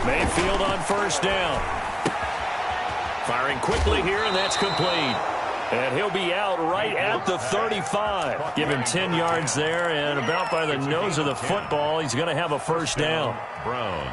Mayfield on first down. Firing quickly here, and that's complete. And he'll be out right at the 35. Give him 10 yards there, and about by the nose of the football, he's going to have a first down. Browns.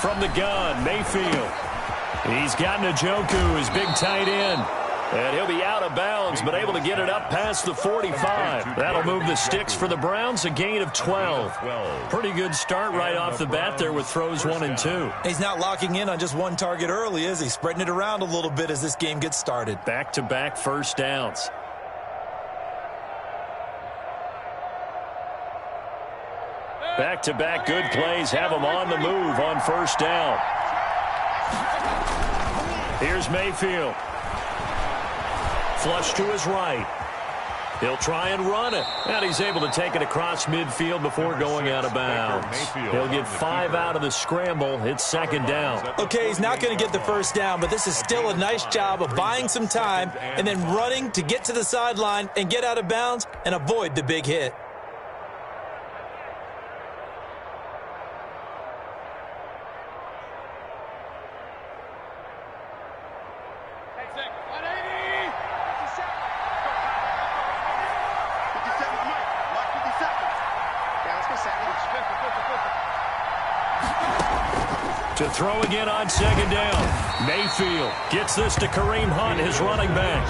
From the gun, Mayfield. He's got Njoku, his big tight end. And he'll be out of bounds, but able to get it up past the 45. That'll move the sticks for the Browns, a gain of 12. Pretty good start right off the bat there with throws 1 and 2. He's not locking in on just one target early, is he? Spreading it around a little bit as this game gets started. Back-to-back first downs. Back-to-back good plays have him on the move on first down. Here's Mayfield. Flush to his right. He'll try and run it. And he's able to take it across midfield before going out of bounds. He'll get 5 out of the scramble. It's second down. Okay, he's not going to get the first down, but this is still a nice job of buying some time and then running to get to the sideline and get out of bounds and avoid the big hit. To throw again on second down. Mayfield gets this to Kareem Hunt, his running back.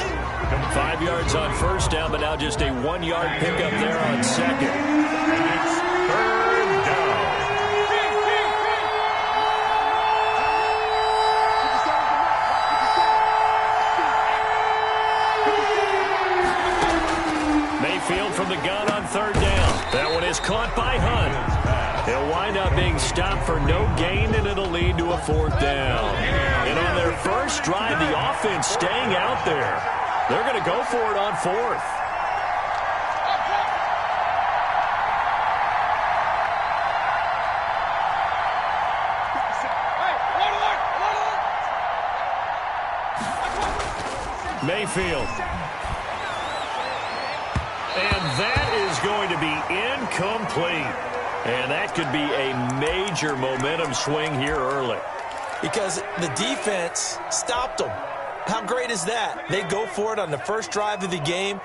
5 yards on first down, but now just a 1-yard pickup there on second. It's third down. Mayfield from the gun on third down. That one is caught by Hunt. He'll wind up being stopped for no gain, and it'll lead to a fourth down. And on their first drive, the offense staying out there. They're going to go for it on fourth. Mayfield. And that is going to be incomplete. And that could be a major momentum swing here early. Because the defense stopped them. How great is that? They go for it on the first drive of the game.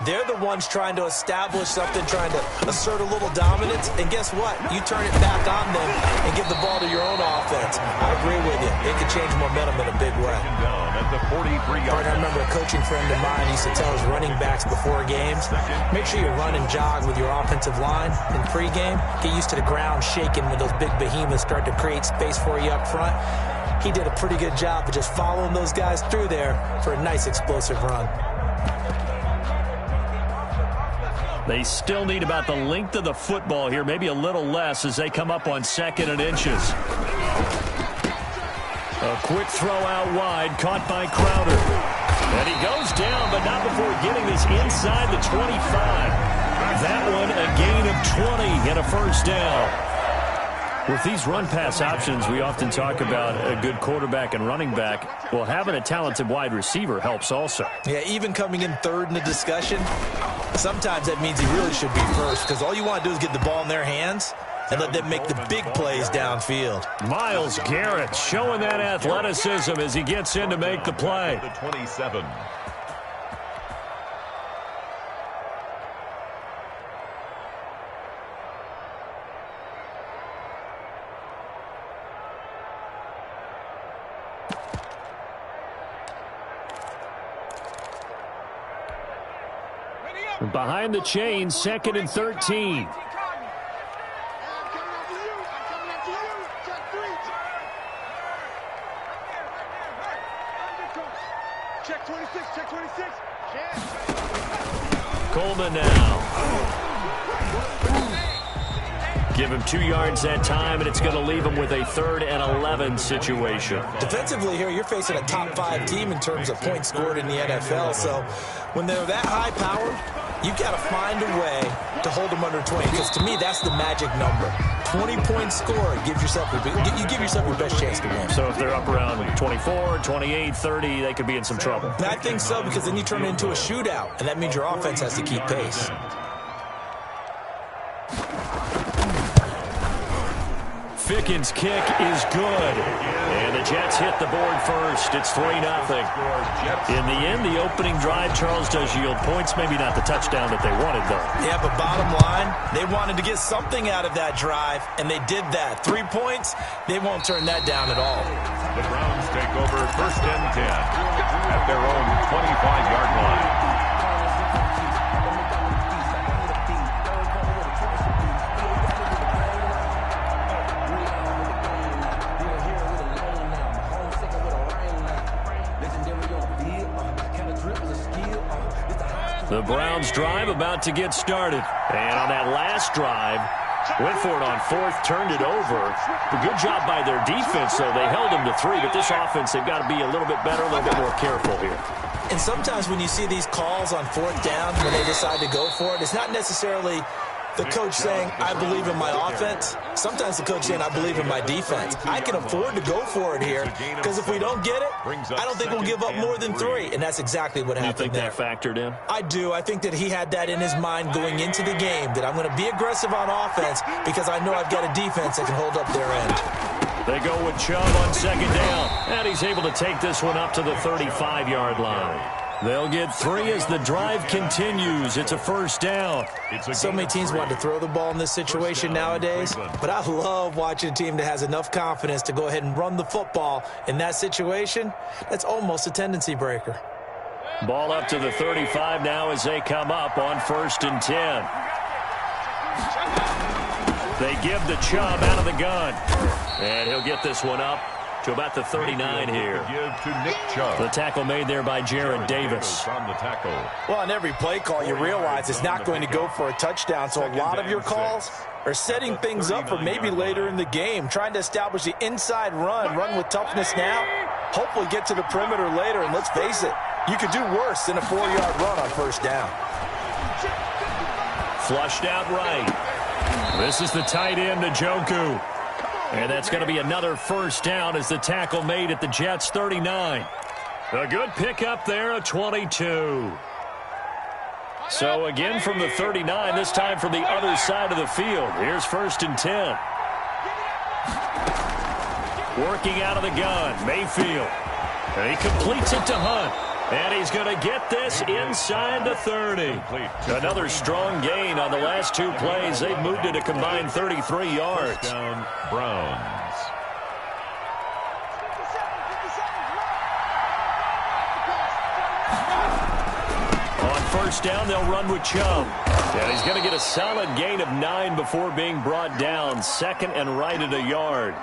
They're the ones trying to establish something, trying to assert a little dominance. And guess what? You turn it back on them and give the ball to your own offense. I agree with you. It can change momentum in a big way. I remember a coaching friend of mine used to tell his running backs before games, make sure you run and jog with your offensive line in pregame. Get used to the ground shaking when those big behemoths start to create space for you up front. He did a pretty good job of just following those guys through there for a nice explosive run. They still need about the length of the football here, maybe a little less as they come up on second and inches. A quick throw out wide, caught by Crowder. And he goes down, but not before getting this inside the 25. That one a gain of 20 and a first down. With these run-pass options, we often talk about a good quarterback and running back. Well, having a talented wide receiver helps also. Yeah, even coming in third in the discussion, sometimes that means he really should be first because all you want to do is get the ball in their hands and let them make the big plays downfield. Myles Garrett showing that athleticism as he gets in to make the play. The 27. Behind the chain, second and 13. Check 26, check 26. Coleman now. Give him 2 yards that time, and it's going to leave him with a 3rd and 11 situation. Defensively here, you're facing a top 5 team in terms of points scored in the NFL. So when they're that high powered, You've got to find a way to hold them under 20, because to me, that's the magic number. 20-point score, you give yourself your best chance to win. So if they're up around 24, 28, 30, they could be in some trouble. I think so, because then you turn it into a shootout, and that means your offense has to keep pace. Ficken's kick is good. And the Jets hit the board first. It's 3-0. In the end, the opening drive, Charles, does yield points. Maybe not the touchdown that they wanted, though. Yeah, but bottom line, they wanted to get something out of that drive, and they did that. 3 points, they won't turn that down at all. The Browns take over 1st and 10 at their own 25-yard line. The Browns drive about to get started. And on that last drive, went for it on 4th, turned it over. A good job by their defense, though. They held them to 3, but this offense, they've got to be a little bit better, a little bit more careful here. And sometimes when you see these calls on 4th down, when they decide to go for it, it's not necessarily the coach saying, I believe in my offense. Sometimes the coach saying, I believe in my defense. I can afford to go for it here, because if we don't get it, I don't think we'll give up more than 3. And that's exactly what happened there. You think that factored in? I do. I think that he had that in his mind going into the game, that I'm going to be aggressive on offense because I know I've got a defense that can hold up their end. They go with Chubb on 2nd down, and he's able to take this one up to the 35-yard line. They'll get 3 as the drive continues. It's a 1st down. So many teams want to throw the ball in this situation nowadays, but I love watching a team that has enough confidence to go ahead and run the football in that situation. That's almost a tendency breaker. Ball up to the 35 now as they come up on 1st and 10. They give the Chubb out of the gun, and he'll get this one up to about the 39 here. The tackle made there by Jared Davis. Well, on every play call, you realize it's not going to go for a touchdown, so a lot of your calls are setting things up for maybe later in the game, trying to establish the inside run with toughness now, hopefully get to the perimeter later, and let's face it, you could do worse than a 4-yard run on 1st down. Flushed out right. This is the tight end, Njoku. And that's going to be another 1st down as the tackle made at the Jets' 39. A good pickup there, a 22. So again from the 39, this time from the other side of the field. Here's 1st and 10. Working out of the gun, Mayfield. And he completes it to Hunt. And he's going to get this inside the 30. Another strong gain on the last 2 plays. They've moved it a combined 33 yards. Touchdown, Browns. On 1st down, they'll run with Chubb. And he's going to get a solid gain of 9 before being brought down. 2nd and right at a yard.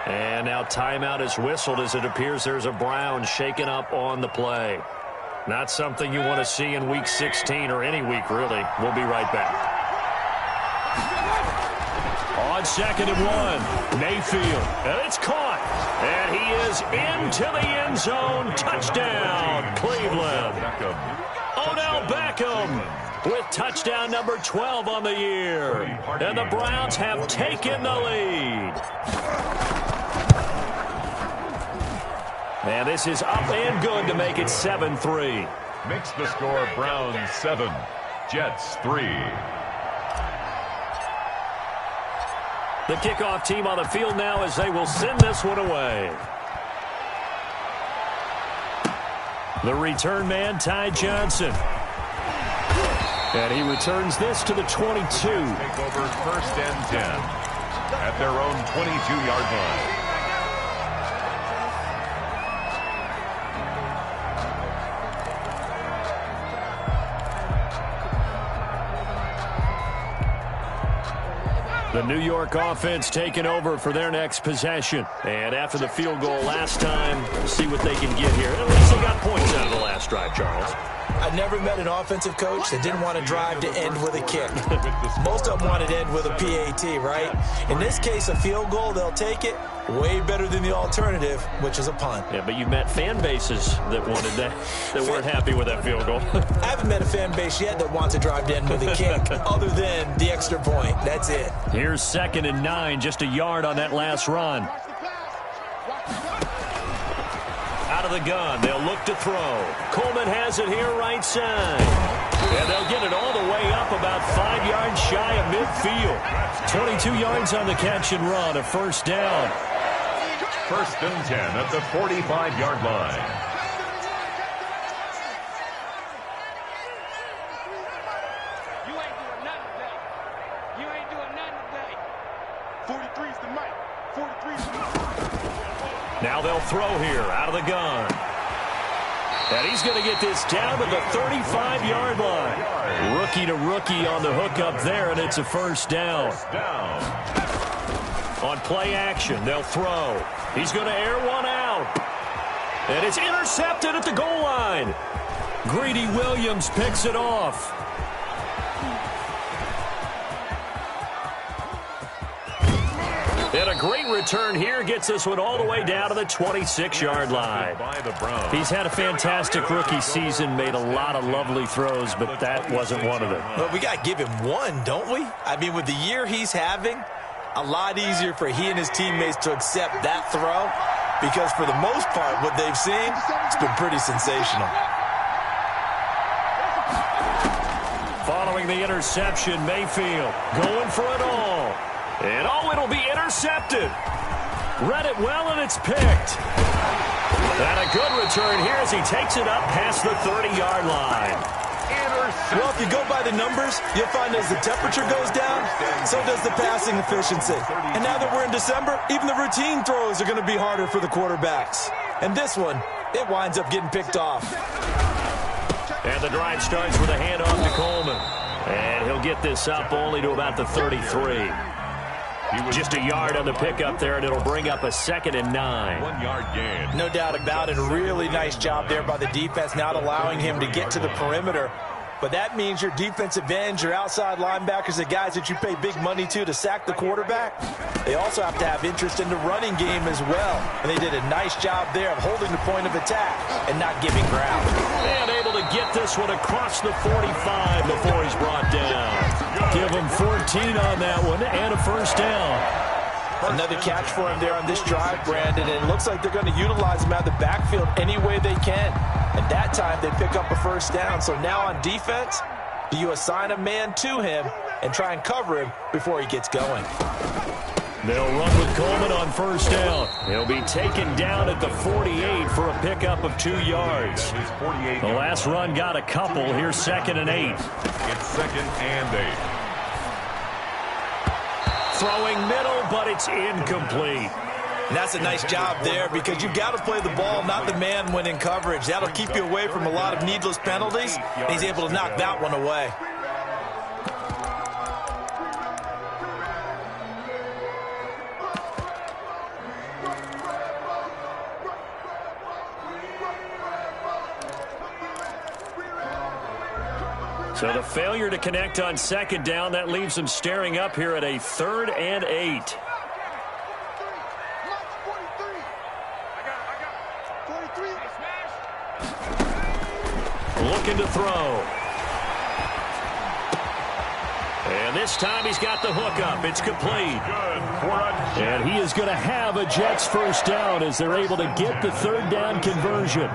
And now timeout is whistled as it appears there's a Brown shaken up on the play. Not something you want to see in Week 16 or any week, really. We'll be right back. On 2nd and 1, Mayfield. And it's caught. And he is into the end zone. Touchdown, Cleveland. Odell Beckham with touchdown number 12 on the year. And the Browns have taken the lead. And this is up and good to make it 7-3. Makes the score Browns 7, Jets 3. The kickoff team on the field now as they will send this one away. The return man, Ty Johnson. And he returns this to the 22. Take over 1st and 10 at their own 22-yard line. The New York offense taking over for their next possession. And after the field goal last time, we'll see what they can get here. At least they got points out of the last drive, Charles. I never met an offensive coach that didn't want to drive to end with a kick. Most of them wanted to end with a PAT, right? In this case, a field goal, they'll take it. Way better than the alternative, which is a punt. Yeah, but you met fan bases that wanted that weren't happy with that field goal. I haven't met a fan base yet that wants to drive to end with a kick, other than the extra point. That's it. Here's 2nd and 9, just a yard on that last run. Out of the gun, they'll look to throw. Coleman has it here right side. And they'll get it all the way up about 5 yards shy of midfield. 22 yards on the catch and run, a first down. 1st and 10 at the 45-yard line. You ain't doing nothing today. You ain't doing nothing today. 43's the mic. 43's the mic. Now they'll throw here out of the gun. And he's going to get this down to the 35-yard line. Rookie to rookie on the hook up there, and it's a first down. On play action, they'll throw. He's going to air one out. And it's intercepted at the goal line. Greedy Williams picks it off. And a great return here gets this one all the way down to the 26-yard line. He's had a fantastic rookie season, made a lot of lovely throws, but that wasn't one of them. But we got to give him one, don't we? I mean, with the year he's having, a lot easier for he and his teammates to accept that throw, because for the most part, what they've seen, it's been pretty sensational. Following the interception, Mayfield going for it all. And it'll be intercepted. Read it well, and it's picked. And a good return here as he takes it up past the 30-yard line. Well, if you go by the numbers, you'll find as the temperature goes down, so does the passing efficiency. And now that we're in December, even the routine throws are going to be harder for the quarterbacks. And this one, it winds up getting picked off. And the drive starts with a handoff to Coleman. And he'll get this up only to about the 33. Just a yard on the pickup there, and it'll bring up a 2nd and 9. 1 yard gain. No doubt about it. A really nice job there by the defense, not allowing him to get to the perimeter. But that means your defensive ends, your outside linebackers, the guys that you pay big money to sack the quarterback, they also have to have interest in the running game as well. And they did a nice job there of holding the point of attack and not giving ground. And able to get this one across the 45 before he's brought down. Give him 14 on that one and a first down. Another catch for him there on this drive, Brandon, and it looks like they're going to utilize him out of the backfield any way they can. And that time they pick up a first down. So now on defense, do you assign a man to him and try and cover him before he gets going? They'll run with Coleman on first down. He'll be taken down at the 48 for a pickup of 2 yards. The last run got a couple. Here's 2nd and 8. It's 2nd and 8. Throwing middle, but it's incomplete. And that's a nice job there, because you've got to play the ball, not the man when in coverage. That'll keep you away from a lot of needless penalties, and he's able to knock that one away. So the failure to connect on 2nd down, that leaves them staring up here at a 3rd and 8. Looking to throw. And this time he's got the hook up. It's complete. And he is going to have a Jets first down as they're able to get the 3rd down conversion.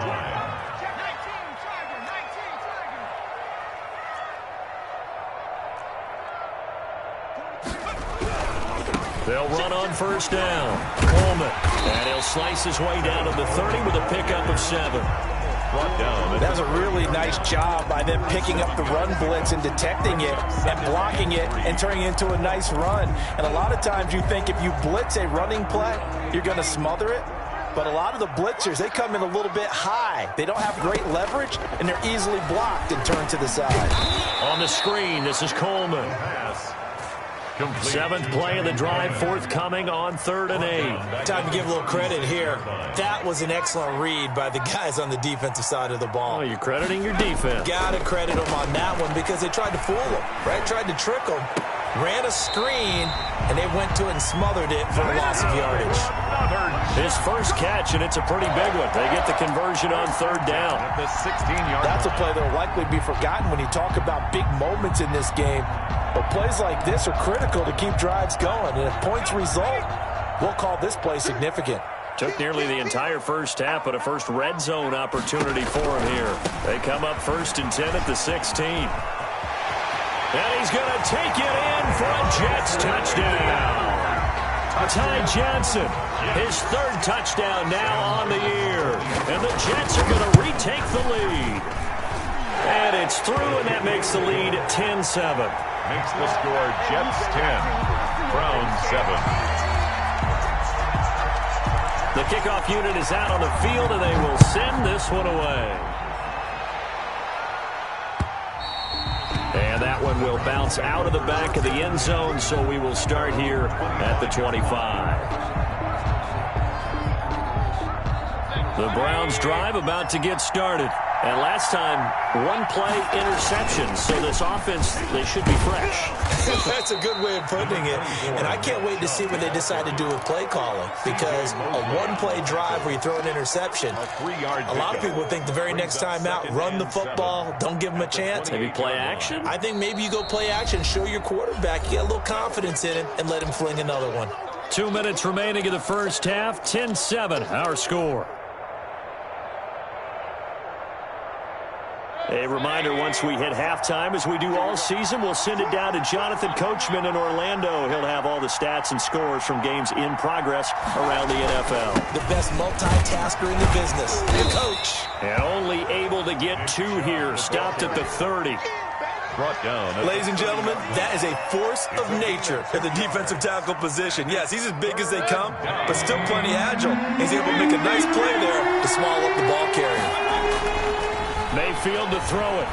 They'll run on first down. Coleman. And he'll slice his way down to the 30 with a pickup of 7. That was a really nice job by them picking up the run blitz and detecting it and blocking it and turning it into a nice run. And a lot of times you think if you blitz a running play, you're going to smother it. But a lot of the blitzers, they come in a little bit high. They don't have great leverage, and they're easily blocked and turned to the side. On the screen, this is Coleman. Complete. 7th play of the drive forthcoming on 3rd and 8. Time to give a little credit here. That was an excellent read by the guys on the defensive side of the ball. Oh, you're crediting your defense. Got to credit them on that one because they tried to fool them, right? Tried to trick them. Ran a screen, and they went to it and smothered it for a loss of yardage. His first catch, and it's a pretty big one. They get the conversion on 3rd down. At the 16-yard That's a play that will likely be forgotten when you talk about big moments in this game. But plays like this are critical to keep drives going. And if points result, we'll call this play significant. Took nearly the entire first half, but a first red zone opportunity for him here. They come up 1st and 10 at the 16. And he's going to take it in for a Jets touchdown. Ty Johnson, his 3rd touchdown now on the year. And the Jets are going to retake the lead. And it's through, and that makes the lead 10-7. makes the score Jets 10, Browns 7. The kickoff unit is out on the field, and they will send this one away. And that one will bounce out of the back of the end zone, so we will start here at the 25. The Browns drive about to get started. And last time, 1-play interception. So this offense, they should be fresh. That's a good way of putting it. And I can't wait to see what they decide to do with play calling. Because a 1-play drive where you throw an interception, a lot of people think the very next time out, run the football, don't give them a chance. Maybe play action? I think maybe you go play action, show your quarterback, you get a little confidence in him, and let him fling another one. 2 minutes remaining in the first half, 10-7, our score. A reminder, once we hit halftime, as we do all season, we'll send it down to Jonathan Coachman in Orlando. He'll have all the stats and scores from games in progress around the NFL. The best multitasker in the business, the coach. And only able to get 2 here, stopped at the 30. Brought down. Ladies and gentlemen, that is a force of nature at the defensive tackle position. Yes, he's as big as they come, but still plenty agile. He's able to make a nice play there to swallow up the ball carrier. Mayfield to throw it.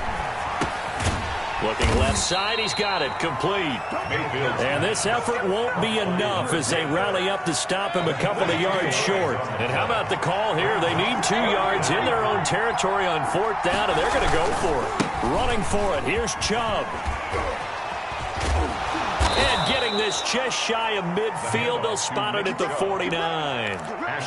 Looking left side, he's got it, complete. Mayfield. And this effort won't be enough as they rally up to stop him a couple of yards short. And how about the call here? They need 2 yards in their own territory on 4th down, and they're going to go for it. Running for it, here's Chubb. And getting this just shy of midfield, they'll spot it at the 49.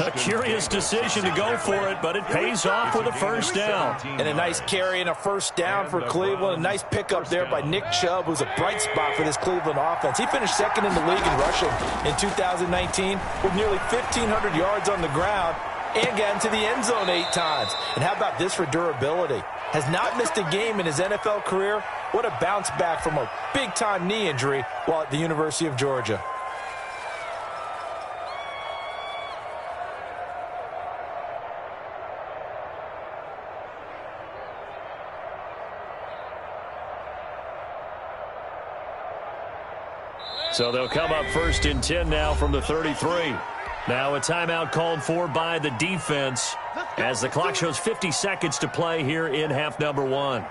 A curious decision to go for it, but it pays off with a first down. And a nice carry and a first down for Cleveland. A nice pickup there by Nick Chubb, who's a bright spot for this Cleveland offense. He finished 2nd in the league in rushing in 2019 with nearly 1,500 yards on the ground and got into the end zone 8 times. And how about this for durability? Has not missed a game in his NFL career. What a bounce back from a big-time knee injury while at the University of Georgia. So they'll come up 1st and 10 now from the 33. Now a timeout called for by the defense as the clock shows 50 seconds to play here in half number 1.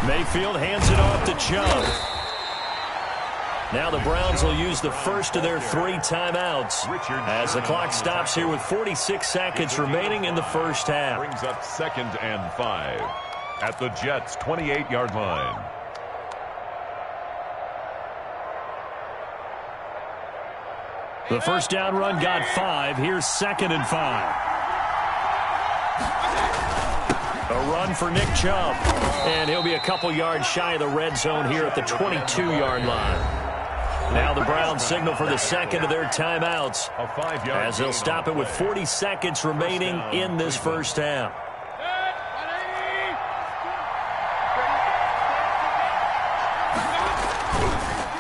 Mayfield hands it off to Chubb. Now the Browns will use the first of their 3 timeouts as the clock stops here with 46 seconds remaining in the first half. Brings up 2nd and 5 at the Jets' 28-yard line. The first down run got 5. Here's 2nd and 5. A run for Nick Chubb. And he'll be a couple yards shy of the red zone here at the 22-yard line. Now the Browns signal for the 2nd of their timeouts as they'll stop it with 40 seconds remaining in this first half.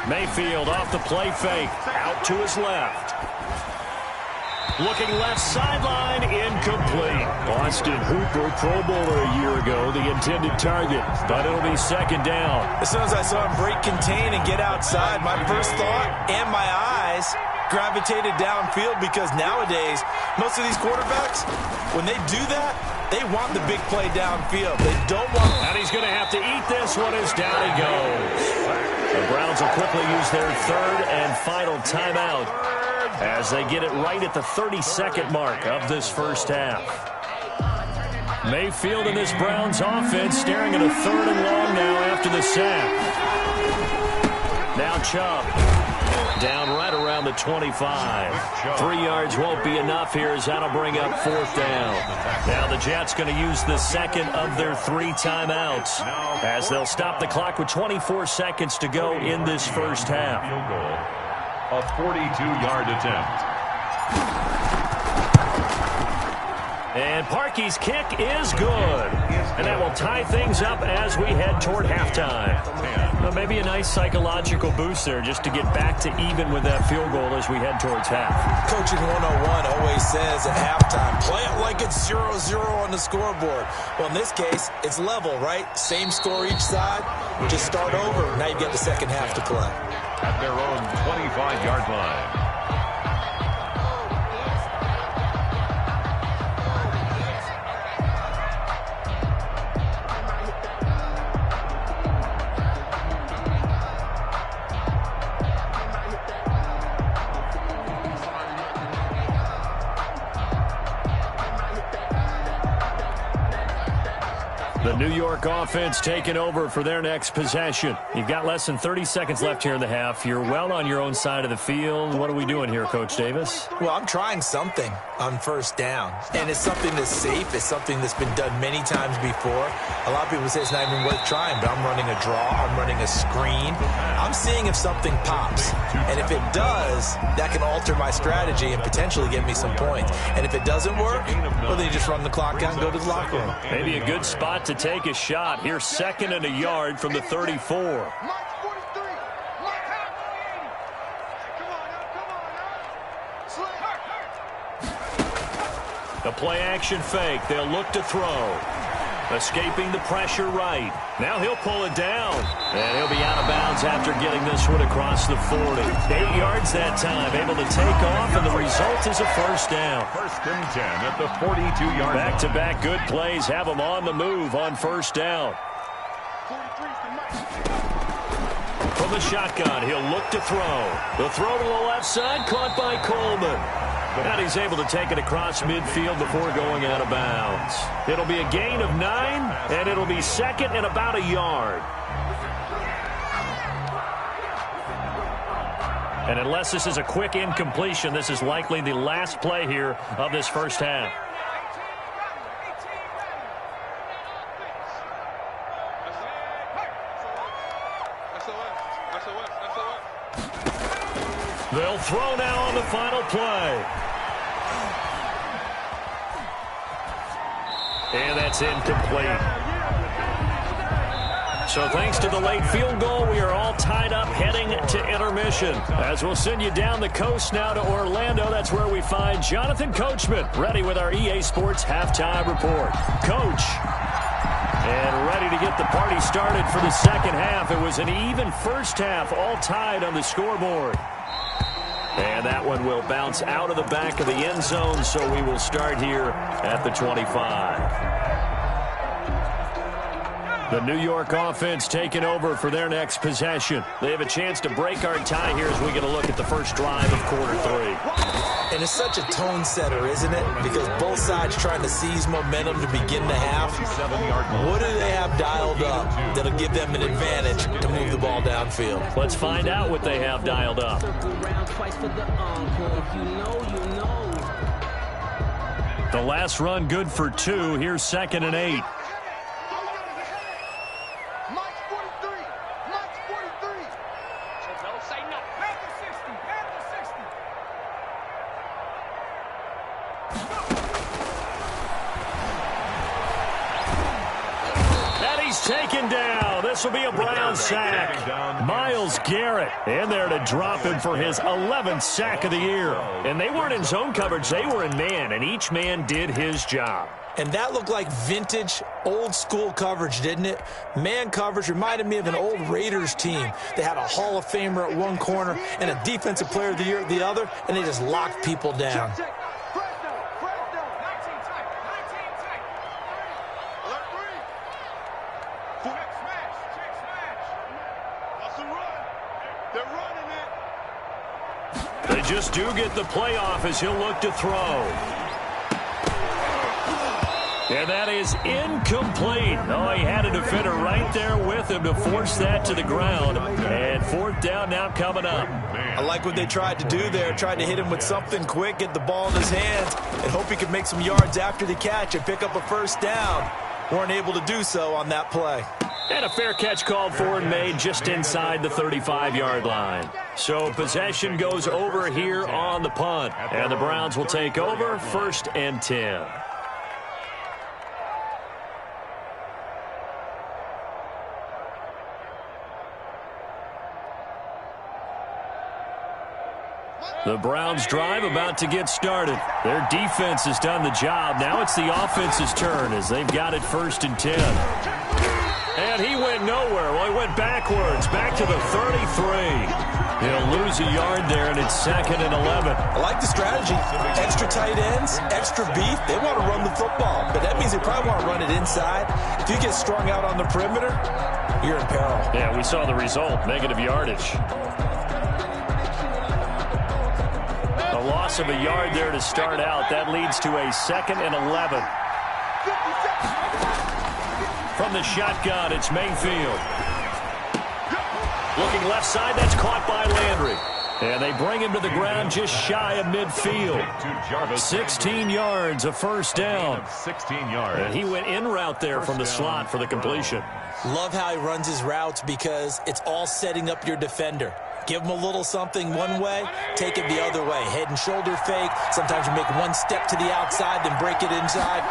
Mayfield off the play fake, out to his left. Looking left sideline, incomplete. Austin Hooper, Pro Bowler a year ago, the intended target. But it'll be second down. As soon as I saw him break contain and get outside, my first thought and my eyes gravitated downfield, because nowadays, most of these quarterbacks, when they do that, they want the big play downfield. They don't want... And he's going to have to eat this one as down he goes. The Browns will quickly use their third and final timeout as they get it right at the 32nd mark of this first half. Mayfield and this Browns offense staring at a third and long now after the sack. Now Chubb. Down right around the 25. 3 yards won't be enough here as that'll bring up fourth down. Now the Jets going to use the second of their 3 timeouts as they'll stop the clock with 24 seconds to go in this first half. A 42-yard attempt. And Parkey's kick is good. And that will tie things up as we head toward halftime. Well, maybe a nice psychological boost there just to get back to even with that field goal as we head towards half. Coaching 101 always says at halftime, play it like it's 0-0 on the scoreboard. Well, in this case, it's level, right? Same score each side. Just start over. Now you get the second half to play. At their own 25-yard line. The New York offense taking over for their next possession. You've got less than 30 seconds left here in the half. You're well on your own side of the field. What are we doing here, Coach Davis? Well, I'm trying something on first down. And it's something that's safe. It's something that's been done many times before. A lot of people say it's not even worth trying, but I'm running a draw. I'm running a screen. I'm seeing if something pops. And if it does, that can alter my strategy and potentially get me some points. And if it doesn't work, well, then you just run the clock out and go to the locker room. Maybe a good spot to take a shot. Here's second and a yard from the 34. The play action fake. They'll look to throw. Escaping the pressure right. Now he'll pull it down. And he'll be out of bounds after getting this one across the 40. 8 yards that time. Able to take off, and the result is a first down. First and 10 at the 42-yard line. Back-to-back good plays have them on the move on first down. From the shotgun, he'll look to throw. The throw to the left side, caught by Coleman. And he's able to take it across midfield before going out of bounds. It'll be a gain of 9, and it'll be second and about a yard. And unless this is a quick incompletion, this is likely the last play here of this first half. They'll throw now on the final play. And that's incomplete. So thanks to the late field goal, we are all tied up heading to intermission. As we'll send you down the coast now to Orlando, that's where we find Jonathan Coachman ready with our EA Sports Halftime Report. Coach, and ready to get the party started for the second half. It was an even first half, all tied on the scoreboard. And that one will bounce out of the back of the end zone, so we will start here at the 25. The New York offense taking over for their next possession. They have a chance to break our tie here as we get a look at the first drive of quarter 3. And it's such a tone setter, isn't it? Because both sides trying to seize momentum to begin the half. What do they have dialed up that'll give them an advantage to move the ball downfield? Let's find out what they have dialed up. The last run good for 2. Here's second and 8. this will be a Brown sack. Miles Garrett in there to drop him for his 11th sack of the year. And they weren't in zone coverage. They were in man, and each man did his job. And that looked like vintage, old-school coverage, didn't it? Man coverage reminded me of an old Raiders team. They had a Hall of Famer at one corner and a Defensive Player of the Year at the other, and they just locked people down. They just do get the playoff as he'll look to throw. And that is incomplete. Oh, he had a defender right there with him to force that to the ground. And fourth down now coming up. I like what they tried to do there. Tried to hit him with something quick, get the ball in his hands, and hope he could make some yards after the catch and pick up a first down. Weren't able to do so on that play. And a fair catch called for and made just inside the 35-yard line. So possession goes over here on the punt. And the Browns will take over 1st and 10. The Browns drive about to get started. Their defense has done the job. Now it's the offense's turn as they've got it 1st and 10. And he went nowhere. Well, he went backwards, back to the 33. He'll lose a yard there, and it's 2nd and 11. I like the strategy. Extra tight ends, extra beef. They want to run the football, but that means they probably want to run it inside. If you get strung out on the perimeter, you're in peril. Yeah, we saw the result, negative yardage. A loss of a yard there to start out. That leads to a 2nd and 11. From the shotgun, it's Mayfield. Looking left side, that's caught by Landry. And they bring him to the ground just shy of midfield. 16 yards, a first down. 16 yards. And he went in route there from the slot for the completion. Love how he runs his routes because it's all setting up your defender. Give him a little something one way, take it the other way. Head and shoulder fake. Sometimes you make one step to the outside, then break it inside.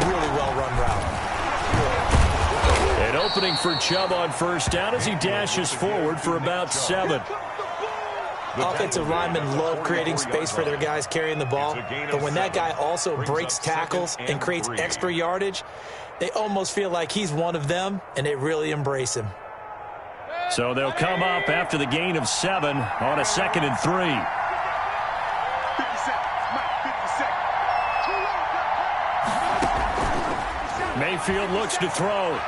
Really well-run route. An opening for Chubb on first down as he dashes forward for about 7. Offensive linemen love creating space for their guys carrying the ball, but when that guy also breaks tackles and creates extra yardage, they almost feel like he's one of them, and they really embrace him. So they'll come up after the gain of 7 on a 2nd and 3. 50 seconds, Mike, 50 seconds. Mayfield looks to throw.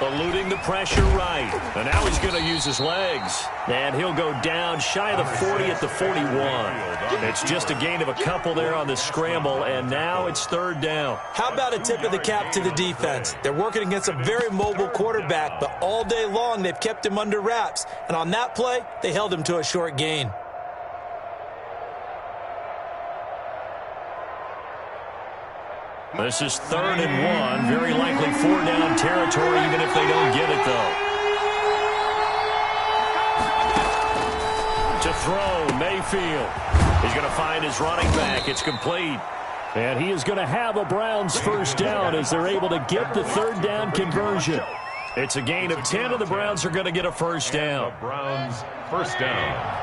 Eluding the pressure right. And now he's going to use his legs. And he'll go down shy of the 40 at the 41. It's just a gain of a couple there on the scramble, and now it's 3rd down. How about a tip of the cap to the defense? They're working against a very mobile quarterback, but all day long they've kept him under wraps. And on that play, they held him to a short gain. This is 3rd and 1. Very likely 4-down territory, even if they don't get it, though. To throw, Mayfield. He's going to find his running back. It's complete. And he is going to have a Browns first down as they're able to get the 3rd down conversion. It's a gain of 10, and the Browns are going to get a first down. The Browns first down.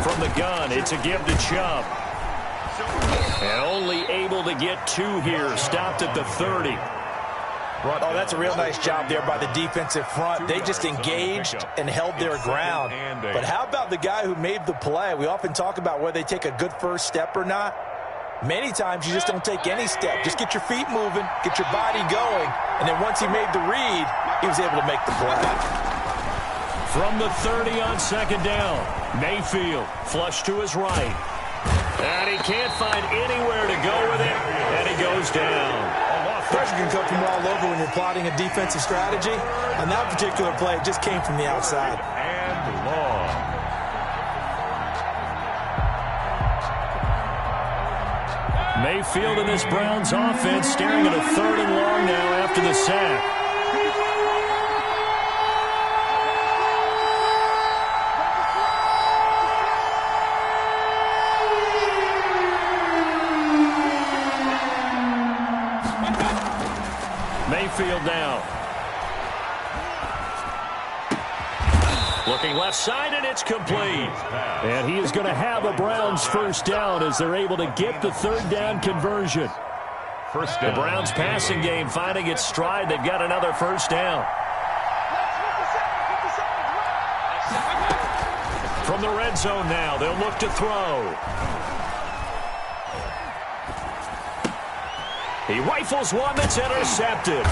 From the gun, it's a give to Chubb. And only able to get 2 here. Stopped at the 30. Oh, that's a real nice job there by the defensive front. They just engaged and held their ground. But how about the guy who made the play? We often talk about whether they take a good first step or not. Many times you just don't take any step. Just get your feet moving, get your body going, and then once he made the read, he was able to make the play. From the 30 on 2nd down, Mayfield flush to his right. And he can't find anywhere to go with it, and he goes down. Pressure can come from all over when you're plotting a defensive strategy. On that particular play, it just came from the outside. And long. Mayfield in this Browns offense staring at a 3rd and long now after the sack. Looking left side, and it's complete. And he is going to have a Browns first down as they're able to get the third down conversion. First down. The Browns passing game finding its stride. They've got another first down. From the red zone now, they'll look to throw. He rifles one that's intercepted.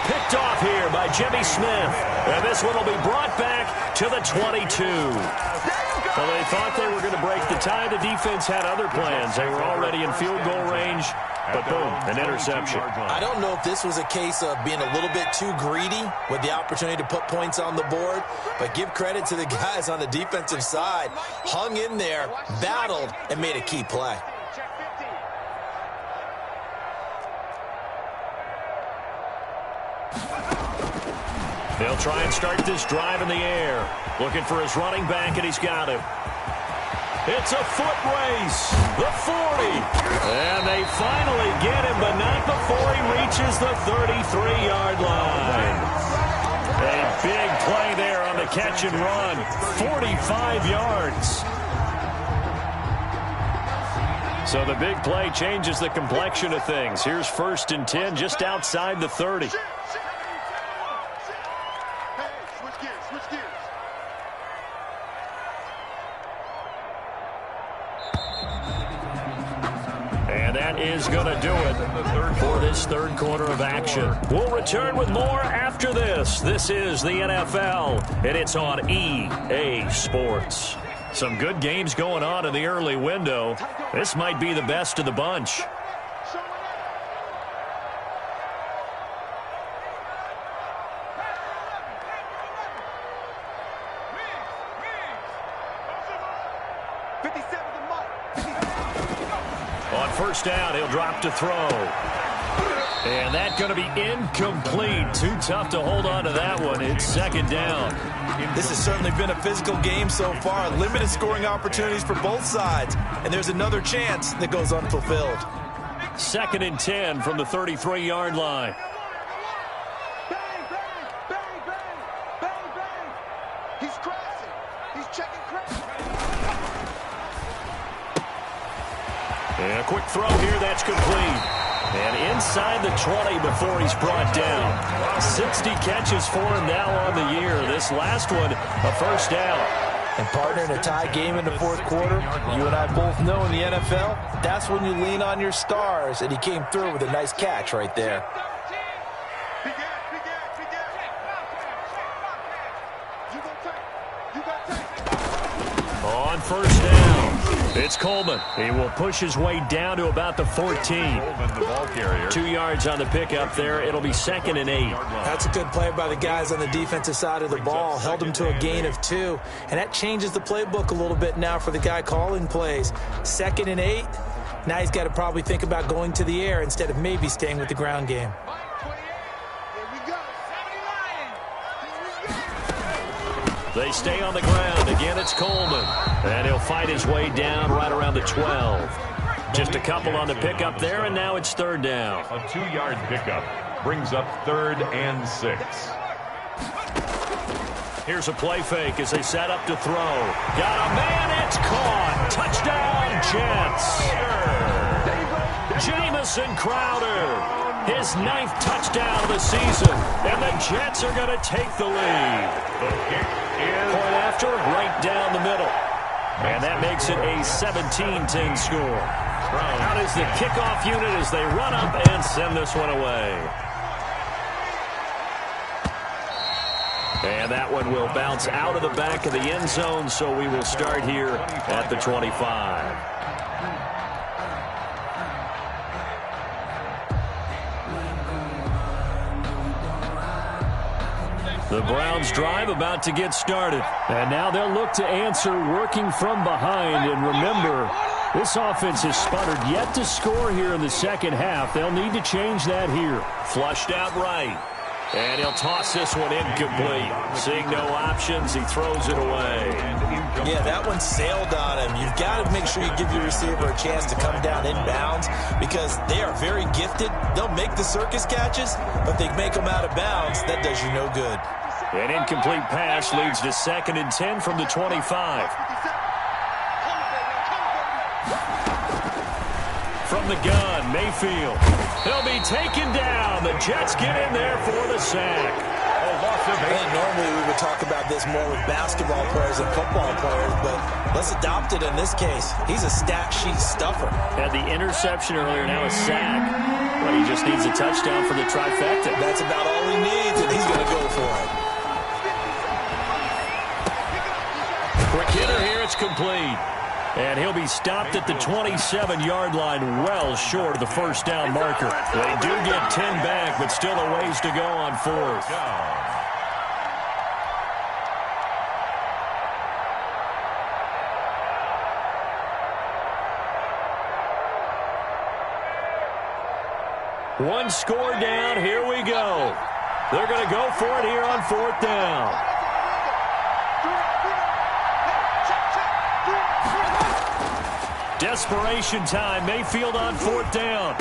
Picked off here by Jimmy Smith. And this one will be brought back to the 22. Well, they thought they were going to break the tie. The defense had other plans. They were already in field goal range. But boom, an interception. I don't know if this was a case of being a little bit too greedy with the opportunity to put points on the board. But give credit to the guys on the defensive side. Hung in there, battled, and made a key play. They'll try and start this drive in the air. Looking for his running back, and he's got him. It's a foot race. The 40. And they finally get him, but not before he reaches the 33-yard line. A big play there on the catch and run. 45 yards. So the big play changes the complexion of things. Here's 1st and 10 just outside the 30. That is going to do it for this third quarter of action. We'll return with more after this. This is the NFL, and it's on EA Sports. Some good games going on in the early window. This might be the best of the bunch. On first down, he'll drop to throw. And that's going to be incomplete. Too tough to hold on to that one. It's second down. This has certainly been a physical game so far. Limited scoring opportunities for both sides. And there's another chance that goes unfulfilled. 2nd and 10 from the 33-yard line. Bang, bang, bang, bang, bang, bang. He's crossing. He's checking crossing. And a quick throw here, that's complete. And inside the 20 before he's brought down. 60 catches for him now on the year. This last one, a first down. And partner, in a tie game in the fourth quarter, you and I both know in the NFL, that's when you lean on your stars. And he came through with a nice catch right there. On first down, it's Coleman. He will push his way down to about the 14. Coleman, the ball carrier. 2 yards on the pickup there. It'll be 2nd and 8. That's a good play by the guys on the defensive side of the ball. Held him to a gain of 2. And that changes the playbook a little bit now for the guy calling plays. 2nd and 8. Now he's got to probably think about going to the air instead of maybe staying with the ground game. They stay on the ground. Again, it's Coleman. And he'll fight his way down right around the 12. Just a couple on the pickup there, and now it's third down. A 2-yard pickup brings up 3rd and 6. Here's a play fake as they set up to throw. Got a man, it's caught. Touchdown, Jets. Jamison Crowder. His 9th touchdown of the season. And the Jets are going to take the lead. The kick is Point after, right down the middle. And that makes it a 17-10 score. Out is the kickoff unit as they run up and send this one away. And that one will bounce out of the back of the end zone, so we will start here at the 25. The Browns drive about to get started. And now they'll look to answer working from behind. And remember, this offense has sputtered yet to score here in the second half. They'll need to change that here. Flushed out right. And he'll toss this one incomplete. Seeing no options, he throws it away. Yeah, that one sailed on him. You've got to make sure you give your receiver a chance to come down inbounds because they are very gifted. They'll make the circus catches, but if they make them out of bounds, that does you no good. An incomplete pass leads to 2nd and 10 from the 25. From the gun, Mayfield. He'll be taken down. The Jets get in there for the sack. I think normally we would talk about this more with basketball players and football players, but let's adopt it in this case. He's a stat sheet stuffer. Had the interception earlier, now a sack. But he just needs a touchdown for the trifecta. That's about all he needs, and he's going to go for it. Quick hitter here, it's complete. And he'll be stopped at the 27-yard line, well short of the first down marker. They do get 10 back, but still a ways to go on 4th. One score down, here we go. They're going to go for it here on 4th down. Desperation time. Mayfield on 4th down.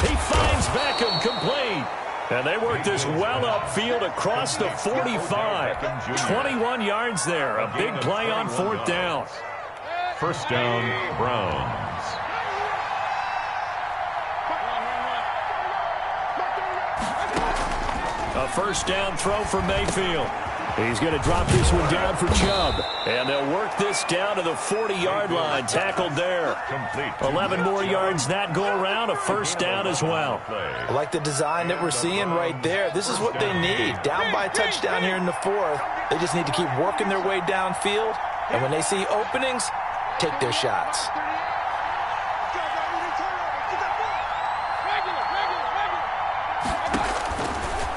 He finds Beckham, complete. And they work this well upfield across the 45. 21 yards there. A big play on 4th down. First down, Browns. A first down throw for Mayfield. He's going to drop this one down for Chubb. And they'll work this down to the 40-yard line. Tackled there. 11 more yards that go around. A first down as well. I like the design that we're seeing right there. This is what they need. Down by a touchdown here in the 4th. They just need to keep working their way downfield. And when they see openings, take their shots.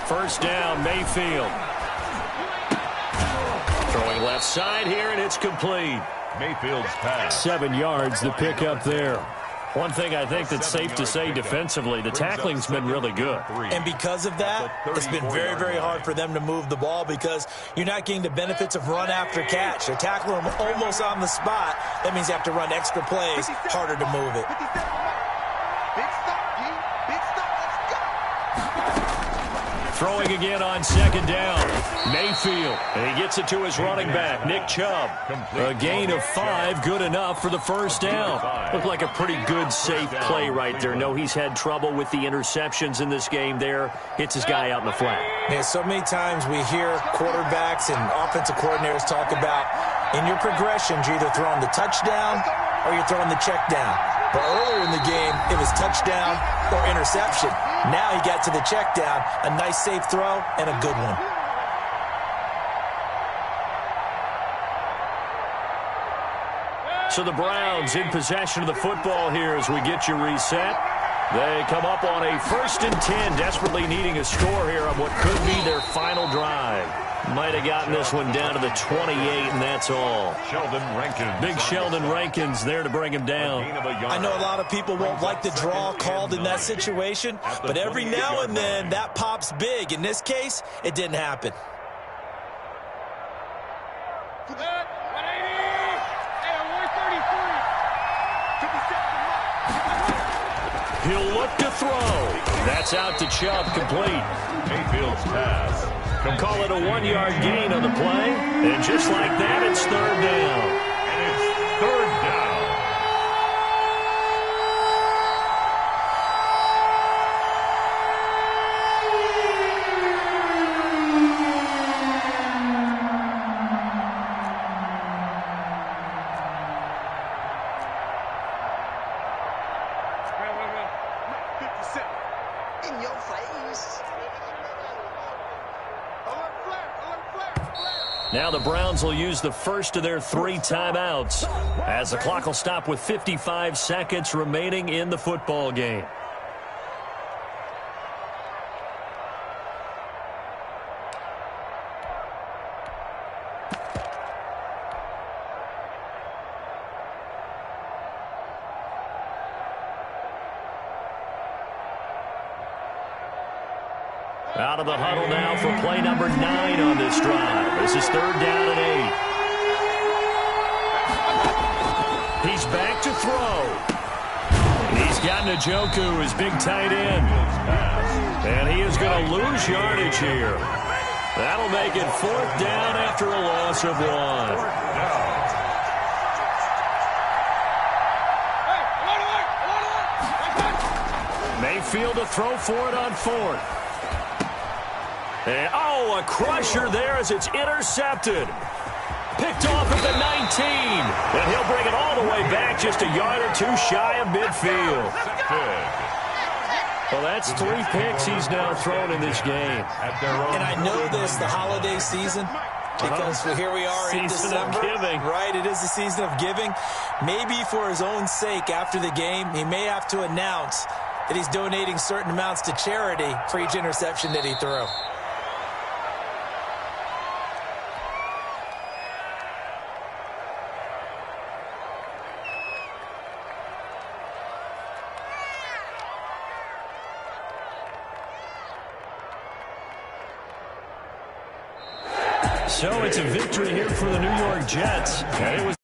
First down, Mayfield. Throwing left side here, and it's complete. Mayfield's pass. 7 yards, the pickup there. One thing I think that's safe to say defensively, the tackling's been really good. And because of that, it's been very, very hard for them to move the ball because you're not getting the benefits of run after catch. They're tackling them almost on the spot. That means you have to run extra plays, harder to move it. Throwing again on 2nd down. Mayfield, and he gets it to his running back, Nick Chubb. A gain of 5, good enough for the first down. Looked like a pretty good, safe play right there. No, he's had trouble with the interceptions in this game there. Hits his guy out in the flat. Man, so many times we hear quarterbacks and offensive coordinators talk about in your progressions, you're either throwing the touchdown or you're throwing the check down. But earlier in the game, it was touchdown or interception. Now he got to the check down, a nice safe throw, and a good one. So the Browns in possession of the football here as we get you reset. They come up on a 1st and 10, desperately needing a score here on what could be their final drive. Might have gotten this one down to the 28, and that's all. Sheldon Rankins. Big Sheldon Rankins there to bring him down. I know a lot of people won't like the draw called in that situation, but every now and then that pops big. In this case, it didn't happen. He'll look to throw. That's out to Chubb, complete. Mayfield's pass. Call it a 1-yard gain on the play. And just like that, it's 3rd down. And it's 3rd down. In your face. Now the Browns will use the first of their 3 timeouts as the clock will stop with 55 seconds remaining in the football game. Out of the huddle now for play number 9 on this drive. This is 3rd down and 8. He's back to throw. He's got Njoku, his big tight end. And he is going to lose yardage here. That'll make it 4th down after a loss of 1. Mayfield to throw for it on 4th. And, oh, a crusher there as it's intercepted. Picked off at the 19. And he'll bring it all the way back just a yard or 2 shy of midfield. Well, that's 3 picks he's now thrown in this game. And I know this, the holiday season, because here we are in December. Season of giving. Right, it is the season of giving. Maybe for his own sake after the game, he may have to announce that he's donating certain amounts to charity for each interception that he threw. So it's a victory here for the New York Jets. And it was